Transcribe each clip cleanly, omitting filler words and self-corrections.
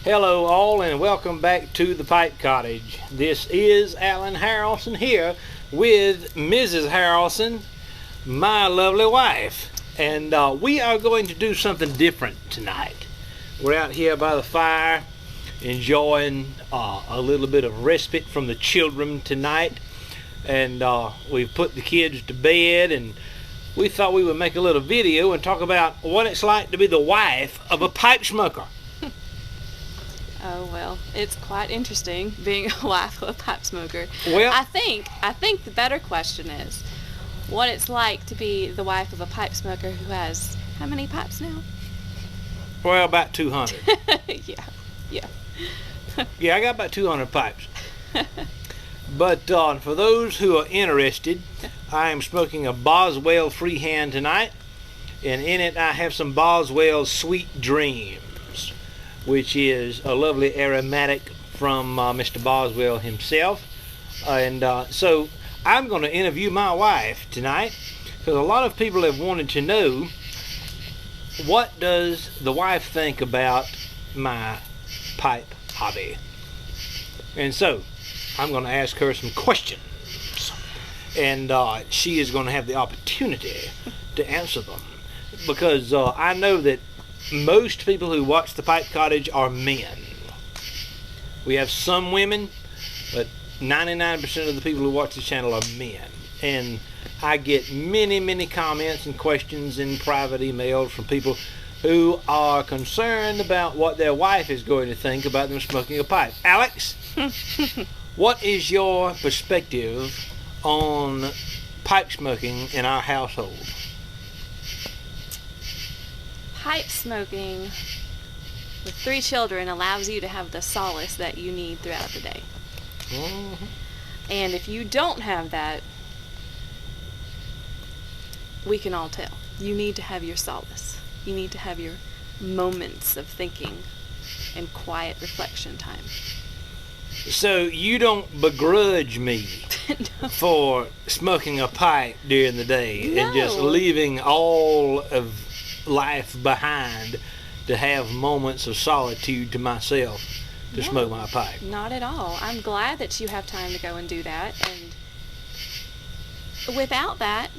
Hello all and welcome back to the Pipe Cottage. This is Alan Harrelson here with Mrs. Harrelson, my lovely wife. And we are going to do something different tonight. We're out here by the fire enjoying a little bit of respite from the children tonight. And we've put the kids to bed, and we thought we would make a little video and talk about what it's like to be the wife of a pipe smoker. Oh, well, it's quite interesting being a wife of a pipe smoker. Well, I think the better question is what it's like to be the wife of a pipe smoker who has how many pipes now? well, about 200. Yeah. Yeah, I got about 200 pipes. But for those who are interested, I am smoking a Boswell freehand tonight, and in it I have some Boswell Sweet Dreams, which is a lovely aromatic from Mr. Boswell himself. And so I'm going to interview my wife tonight, because a lot of people have wanted to know, what does the wife think about my pipe hobby? And so I'm going to ask her some questions, and she is going to have the opportunity to answer them, because I know that most people who watch the Pipe Cottage are men. We have some women, but 99% of the people who watch the channel are men. And I get many comments and questions in private emails from people who are concerned about what their wife is going to think about them smoking a pipe. Alex, what is your perspective on pipe smoking in our household? Pipe smoking with 3 children allows you to have the solace that you need throughout the day. Mm-hmm. And if you don't have that, we can all tell. You need to have your solace. You need to have your moments of thinking and quiet reflection time. So you don't begrudge me No. for smoking a pipe during the day and just No. leaving all of life behind to have moments of solitude to myself to No. smoke my pipe. Not at all. I'm glad that you have time to go and do that. And without that,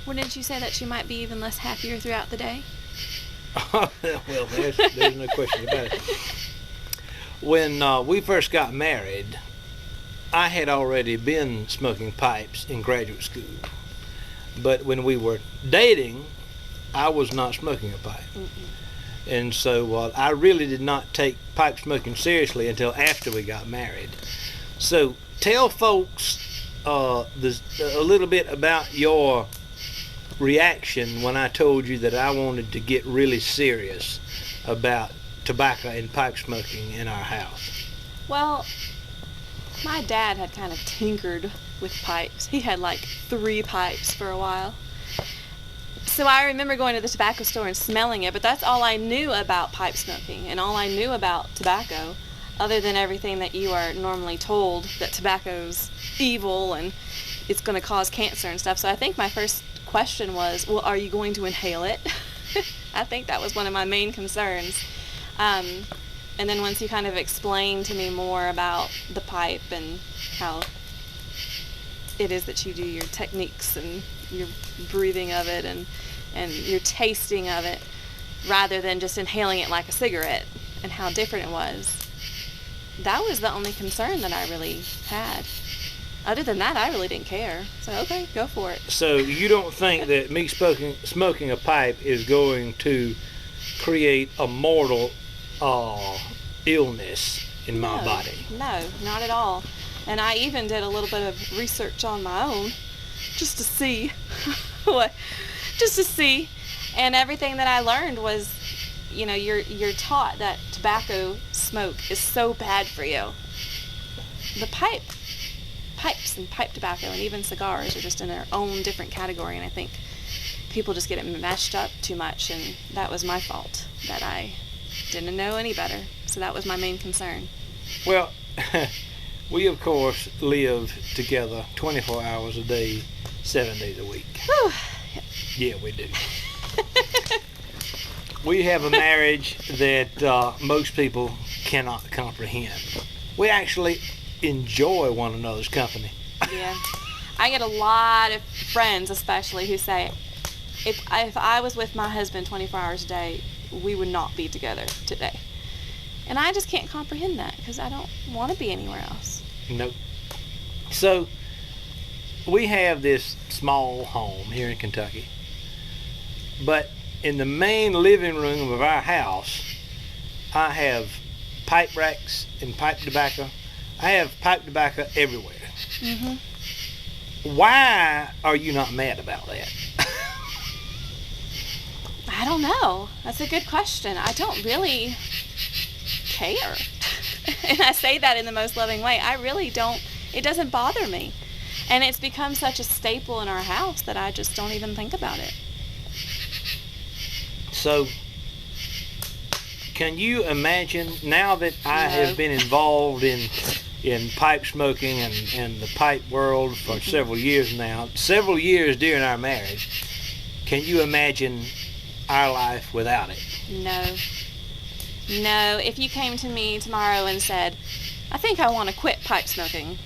wouldn't you say that you might be even less happier throughout the day? Well, there's no question about it. When we first got married, I had already been smoking pipes in graduate school. But when we were dating, I was not smoking a pipe. Mm-mm. And so I really did not take pipe smoking seriously until after we got married. So tell folks a little bit about your reaction when I told you that I wanted to get really serious about tobacco and pipe smoking in our house. Well, my dad had kind of tinkered with pipes. He had like 3 pipes for a while. So I remember going to the tobacco store and smelling it, but that's all I knew about pipe smoking and all I knew about tobacco, other than everything that you are normally told, that tobacco's evil and it's going to cause cancer and stuff. So I think my first question was, well, are you going to inhale it? I think that was one of my main concerns. And then once you kind of explained to me more about the pipe and how it is that you do your techniques and your breathing of it and your tasting of it, rather than just inhaling it like a cigarette, and how different it was, that was the only concern that I really had. Other than that, I really didn't care. So, okay, go for it. So you don't think that me smoking a pipe is going to create a mortal illness in my body? No, not at all. And I even did a little bit of research on my own, just to see and everything that I learned was, you're taught that tobacco smoke is so bad for you. The pipes and pipe tobacco and even cigars are just in their own different category, and I think people just get it mashed up too much, and that was my fault, that I didn't know any better. So that was my main concern. Well, we of course live together 24 hours a day, 7 days a week. Whew. Yeah, we do. We have a marriage that most people cannot comprehend. We actually enjoy one another's company. Yeah. I get a lot of friends, especially, who say, if I was with my husband 24 hours a day, we would not be together today. And I just can't comprehend that because I don't want to be anywhere else. Nope. So, we have this small home here in Kentucky. But in the main living room of our house, I have pipe racks and pipe tobacco. I have pipe tobacco everywhere. Mm-hmm. Why are you not mad about that? I don't know. That's a good question. I don't really care. And I say that in the most loving way. I really don't. It doesn't bother me. And it's become such a staple in our house that I just don't even think about it. So, can you imagine, now that I have been involved in pipe smoking and the pipe world for several years now, several years during our marriage, can you imagine our life without it? No. No. If you came to me tomorrow and said, I think I want to quit pipe smoking,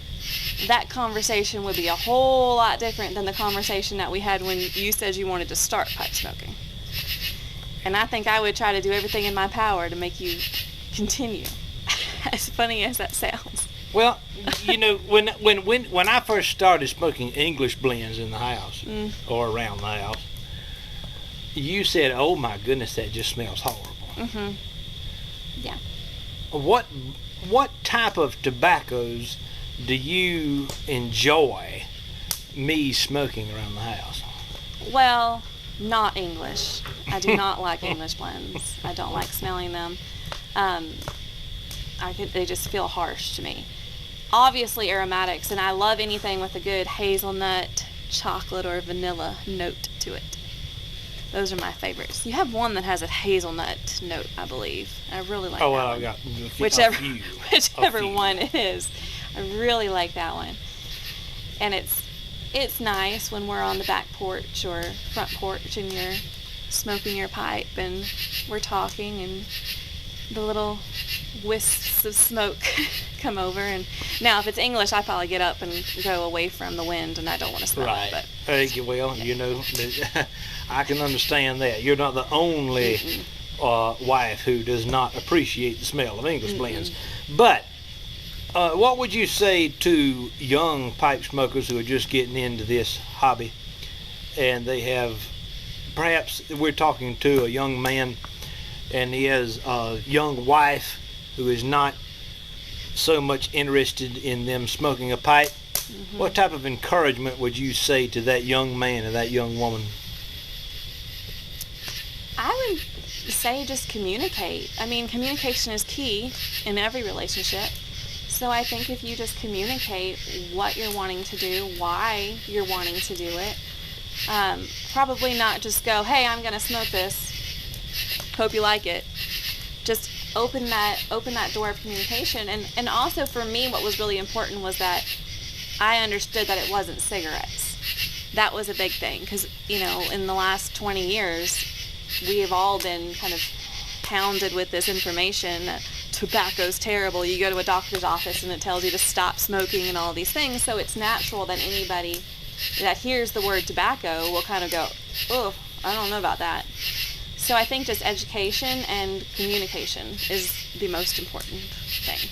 that conversation would be a whole lot different than the conversation that we had when you said you wanted to start pipe smoking. And I think I would try to do everything in my power to make you continue, as funny as that sounds. Well, you know, when I first started smoking English blends in the house or around the house, you said, "Oh my goodness, that just smells horrible." Mhm. Yeah. What type of tobaccos do you enjoy me smoking around the house? Well, not English. I do not like English blends. I don't like smelling them. They just feel harsh to me. Obviously aromatics, and I love anything with a good hazelnut, chocolate, or vanilla note to it. Those are my favorites. You have one that has a hazelnut note, I believe. I really like that one. I got whichever one it is. I really like that one. And it's nice when we're on the back porch or front porch and you're smoking your pipe and we're talking and the little wisps of smoke come over. And now if it's English, I probably get up and go away from the wind and I don't want to smell it. But well, you know, I can understand that. You're not the only wife who does not appreciate the smell of English blends. But what would you say to young pipe smokers who are just getting into this hobby and they have, perhaps we're talking to a young man and he has a young wife who is not so much interested in them smoking a pipe? What type of encouragement would you say to that young man or that young woman? I would say just communicate. I mean, communication is key in every relationship. So I think if you just communicate what you're wanting to do, why you're wanting to do it, probably not just go, hey, I'm going to smoke this, hope you like it. Just open that door of communication. And also for me, what was really important was that I understood that it wasn't cigarettes. That was a big thing because, you know, in the last 20 years, we have all been kind of pounded with this information that tobacco's terrible. You go to a doctor's office and it tells you to stop smoking and all these things. So it's natural that anybody that hears the word tobacco will kind of go, oh, I don't know about that. So I think just education and communication is the most important thing.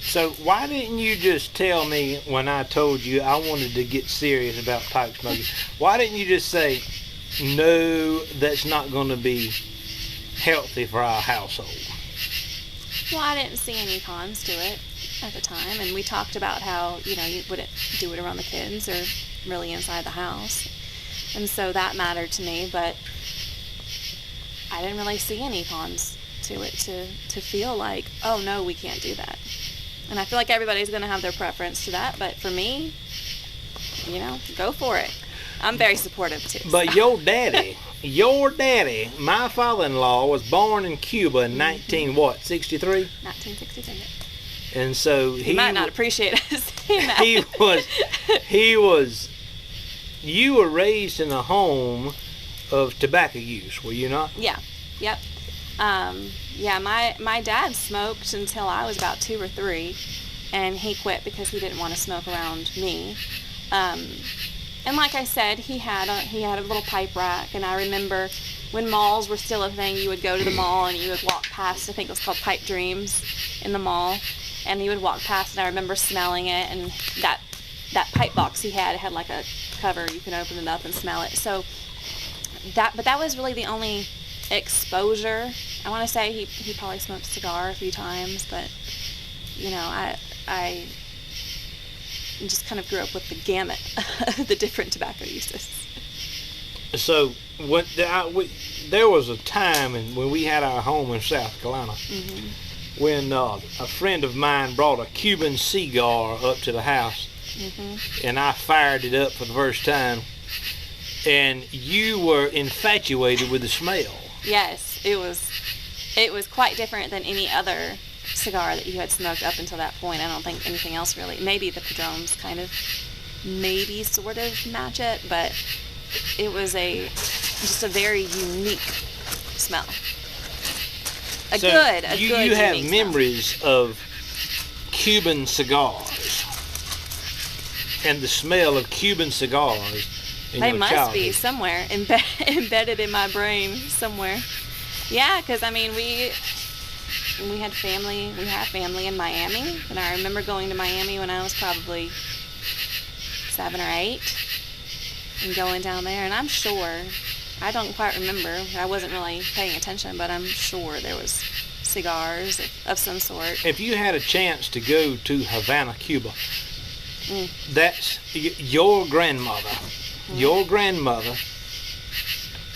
So why didn't you just tell me when I told you I wanted to get serious about pipe smoking? Why didn't you just say, no, that's not going to be healthy for our household? Well, I didn't see any cons to it at the time, and we talked about how, you know, you wouldn't do it around the kids or really inside the house, and so that mattered to me, but I didn't really see any cons to it to feel like, oh no, we can't do that. And I feel like everybody's going to have their preference to that, but for me, you know, go for it. I'm very supportive too. But so. Your daddy, my father-in-law was born in Cuba in 1963? 1963. And so he might not appreciate us saying that. You were raised in a home of tobacco use, were you not? Yeah. Yep. Yeah, my dad smoked until I was about 2 or 3, and he quit because he didn't want to smoke around me. And like I said, he had a little pipe rack, and I remember when malls were still a thing, you would go to the mall and you would walk past, I think it was called Pipe Dreams in the mall, and you would walk past, and I remember smelling it, and that pipe box he had like a cover, you can open it up and smell it. So but that was really the only exposure. I want to say he probably smoked a cigar a few times, but you know, I just kind of grew up with the gamut of the different tobacco uses. So there was a time when we had our home in South Carolina, when a friend of mine brought a Cuban cigar up to the house, and I fired it up for the first time, and you were infatuated with the smell. Yes, it was quite different than any other cigar that you had smoked up until that point. I don't think anything else really. Maybe the Padrones kind of, maybe sort of match it, but it was just a very unique smell. You have memories of Cuban cigars and the smell of Cuban cigars in they your must childhood. be somewhere embedded in my brain somewhere. Yeah, because I mean we had family in Miami, and I remember going to Miami when I was probably 7 or 8 and going down there, and I'm sure, I don't quite remember, I wasn't really paying attention, but I'm sure there was cigars of some sort. If you had a chance to go to Havana, Cuba, that's your grandmother,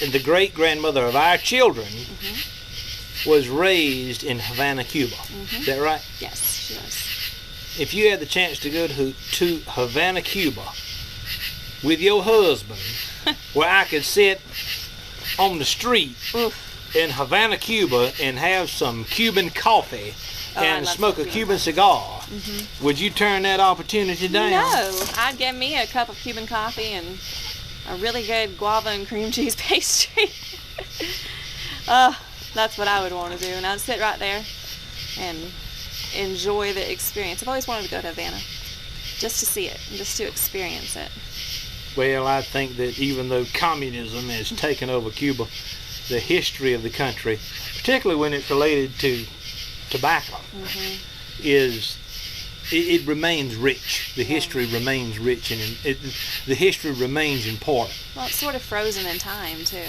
and the great-grandmother of our children was raised in Havana, Cuba. Is that right? Yes, she was. If you had the chance to go to Havana, Cuba with your husband, where I could sit on the street in Havana, Cuba and have some Cuban coffee and smoke a Cuban cigar, would you turn that opportunity down? No, I'd get me a cup of Cuban coffee and a really good guava and cream cheese pastry. That's what I would want to do, and I'd sit right there and enjoy the experience. I've always wanted to go to Havana just to see it, just to experience it. Well, I think that even though communism has taken over Cuba, the history of the country, particularly when it's related to tobacco, it remains rich. The history remains rich, and the history remains important. Well, it's sort of frozen in time, too.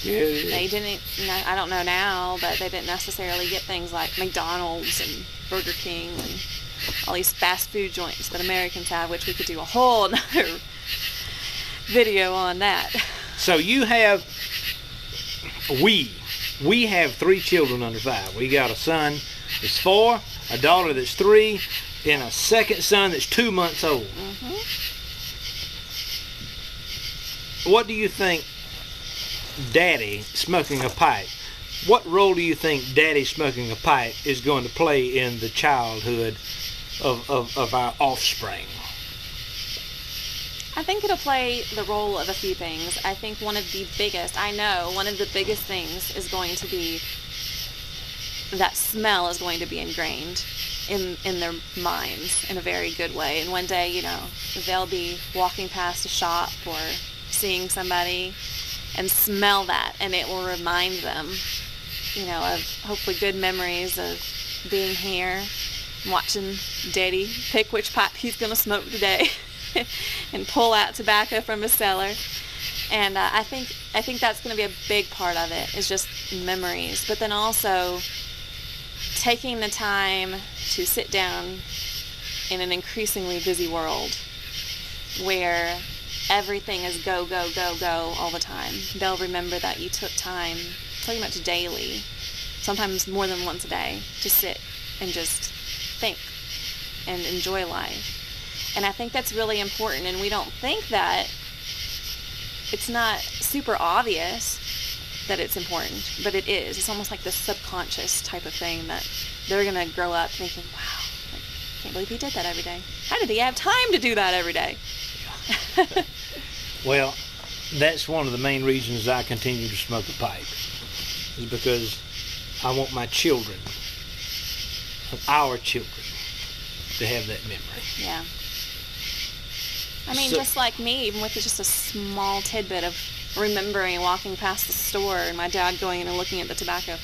Yeah, it is. They didn't, I don't know now, but they didn't necessarily get things like McDonald's and Burger King and all these fast food joints that Americans have, which we could do a whole other video on that. So you have, we have 3 children under 5. We got a son that's 4, a daughter that's 3, and a second son that's 2 months old. What do you think Daddy smoking a pipe, what role do you think Daddy smoking a pipe is going to play in the childhood of our offspring? I think it'll play the role of a few things. I think one of the biggest things is going to be that smell is going to be ingrained in their minds in a very good way. And one day, you know, they'll be walking past a shop or seeing somebody and smell that, and it will remind them, you know, of hopefully good memories of being here, watching Daddy pick which pipe he's going to smoke today and pull out tobacco from his cellar. And I think that's going to be a big part of it, is just memories. But then also taking the time to sit down in an increasingly busy world where everything is go, go, go, go all the time. They'll remember that you took time pretty much daily, sometimes more than once a day, to sit and just think and enjoy life. And I think that's really important, and we don't think that. It's not super obvious that it's important, but it is. It's almost like this subconscious type of thing that they're going to grow up thinking, wow, I can't believe he did that every day. How did he have time to do that every day? Well, that's one of the main reasons I continue to smoke a pipe, is because I want my children, our children, to have that memory. Yeah. I mean, So- just like me, even with just a small tidbit of remembering walking past the store and my dad going in and looking at the tobacco,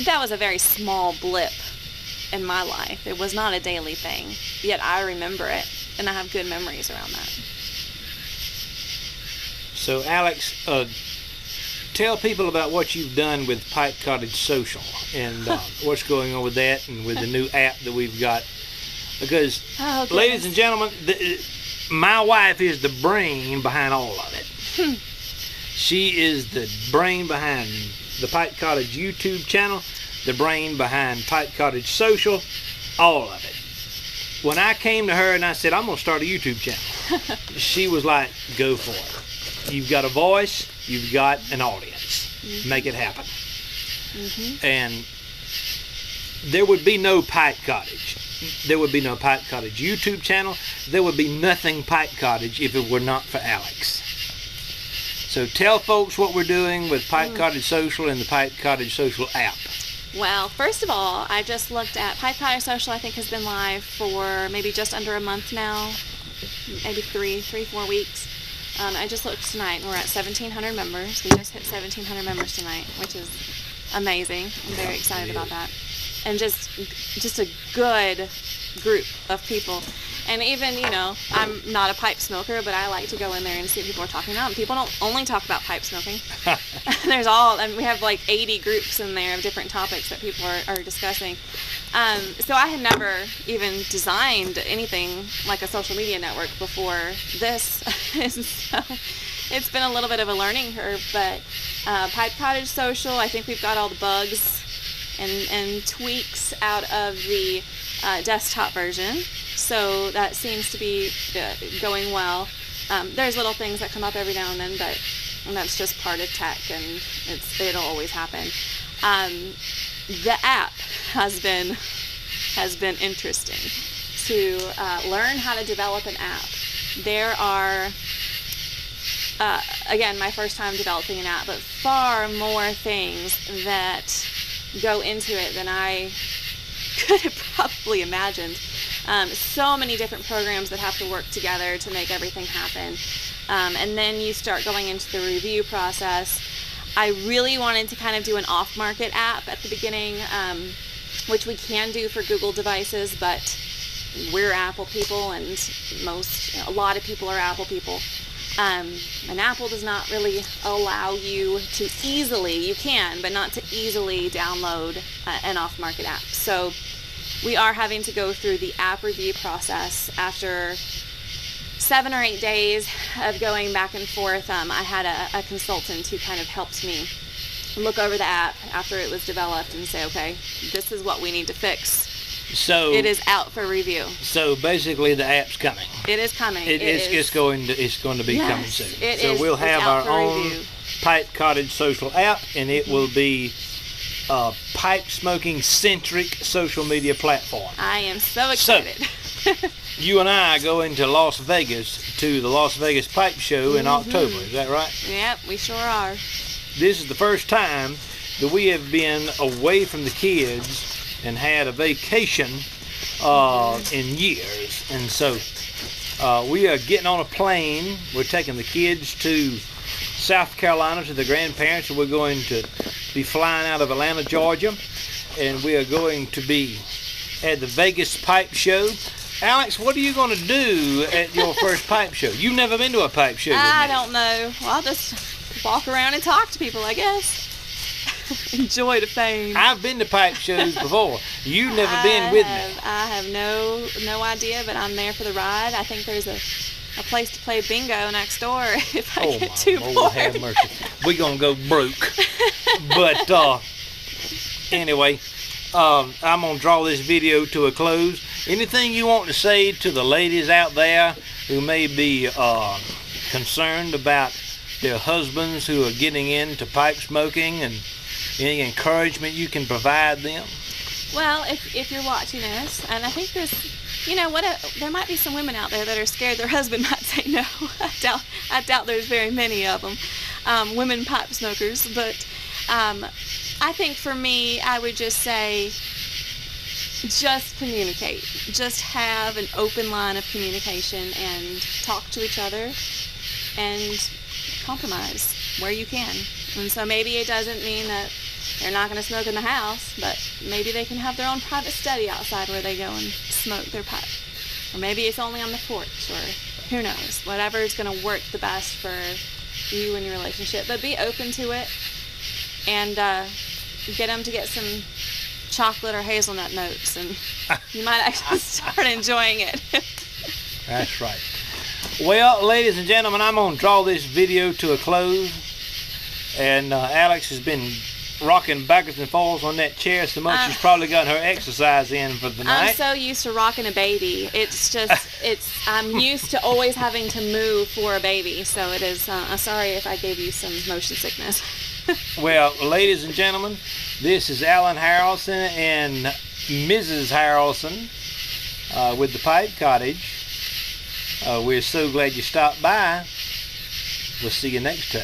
that was a very small blip in my life. It was not a daily thing, yet I remember it, and I have good memories around that. So, Alex, tell people about what you've done with Pipe Cottage Social and what's going on with that and with the new app that we've got. Because, Oh, ladies and gentlemen, my wife is the brain behind all of it. She is the brain behind the Pipe Cottage YouTube channel, the brain behind Pipe Cottage Social, all of it. When I came to her and I said, I'm going to start a YouTube channel, she was like, go for it. You've got a voice, you've got an audience. Make it happen. And there would be no Pipe Cottage. There would be no Pipe Cottage YouTube channel. There would be nothing Pipe Cottage if it were not for Alex. So tell folks what we're doing with Pipe Cottage Social and the Pipe Cottage Social app. Well, first of all, I just looked at Pipe Cottage Social. I think has been live for maybe just under a month now, maybe 4 weeks. I just looked tonight, and we're at 1,700 members. We just hit 1,700 members tonight, which is amazing. I'm very excited about that. And just a good group of people. And even, I'm not a pipe smoker, but I like to go in there and see what people are talking about. And people don't only talk about pipe smoking. We have like 80 groups in there of different topics that people are discussing. So I had never even designed anything like a social media network before this. So it's been a little bit of a learning curve, but Pipe Cottage Social, I think we've got all the bugs and tweaks out of the desktop version. So that seems to be going well. There's little things that come up every now and then, but that's just part of tech, and it'll always happen. The app has been interesting to learn how to develop an app. There are again, my first time developing an app, but far more things that go into it than I could have probably imagined. So many different programs that have to work together to make everything happen. And then you start going into the review process. I really wanted to kind of do an off-market app at the beginning, which we can do for Google devices, but we're Apple people, and a lot of people are Apple people. And Apple does not really allow you to you can, but not to easily download an off-market app. So we are having to go through the app review process. After 7 or 8 days of going back and forth, I had a consultant who kind of helped me look over the app after it was developed and say, okay, this is what we need to fix. So it is out for review. So basically, the app's coming. It is coming. It's going to be coming soon. So we'll have our own review. Pipe Cottage Social app, and it will be a pipe smoking centric social media platform. I am so excited. So, you and I go into Las Vegas to the Las Vegas Pipe Show in October. Is that right? Yep, we sure are. This is the first time that we have been away from the kids and had a vacation in years. And so we are getting on a plane. We're taking the kids to South Carolina to the grandparents, and we're going to be flying out of Atlanta, Georgia, and we are going to be at the Vegas Pipe Show. Alex, what are you going to do at your first pipe show? You've never been to a pipe show. I don't know. Well, I'll just walk around and talk to people, I guess. Enjoy the fame. I've been to pipe shows before. You've never been with me. I have no idea, but I'm there for the ride. I think there's a place to play bingo next door if I get too bored. Lord have mercy. We're going to go broke. But anyway, I'm going to draw this video to a close. Anything you want to say to the ladies out there who may be concerned about their husbands who are getting into pipe smoking, and any encouragement you can provide them? Well, if you're watching this, and I think there's, there might be some women out there that are scared their husband might say no. I doubt there's very many of them, women pipe smokers. But I think for me, I would just say, just communicate. Just have an open line of communication and talk to each other and compromise where you can. And so maybe it doesn't mean that they're not going to smoke in the house, but maybe they can have their own private study outside where they go and smoke their pipe. Or maybe it's only on the porch, or who knows, whatever is going to work the best for you and your relationship. But be open to it, and get them to get some chocolate or hazelnut notes, and you might actually start enjoying it. That's right. Well, ladies and gentlemen, I'm going to draw this video to a close. And Alex has been rocking backwards and forwards on that chair so much she's probably gotten her exercise in for the night. I'm so used to rocking a baby. It's just, I'm used to always having to move for a baby. So it is, I'm sorry if I gave you some motion sickness. Well, ladies and gentlemen, this is Alan Harrelson and Mrs. Harrelson with the Pipe Cottage. We're so glad you stopped by. We'll see you next time.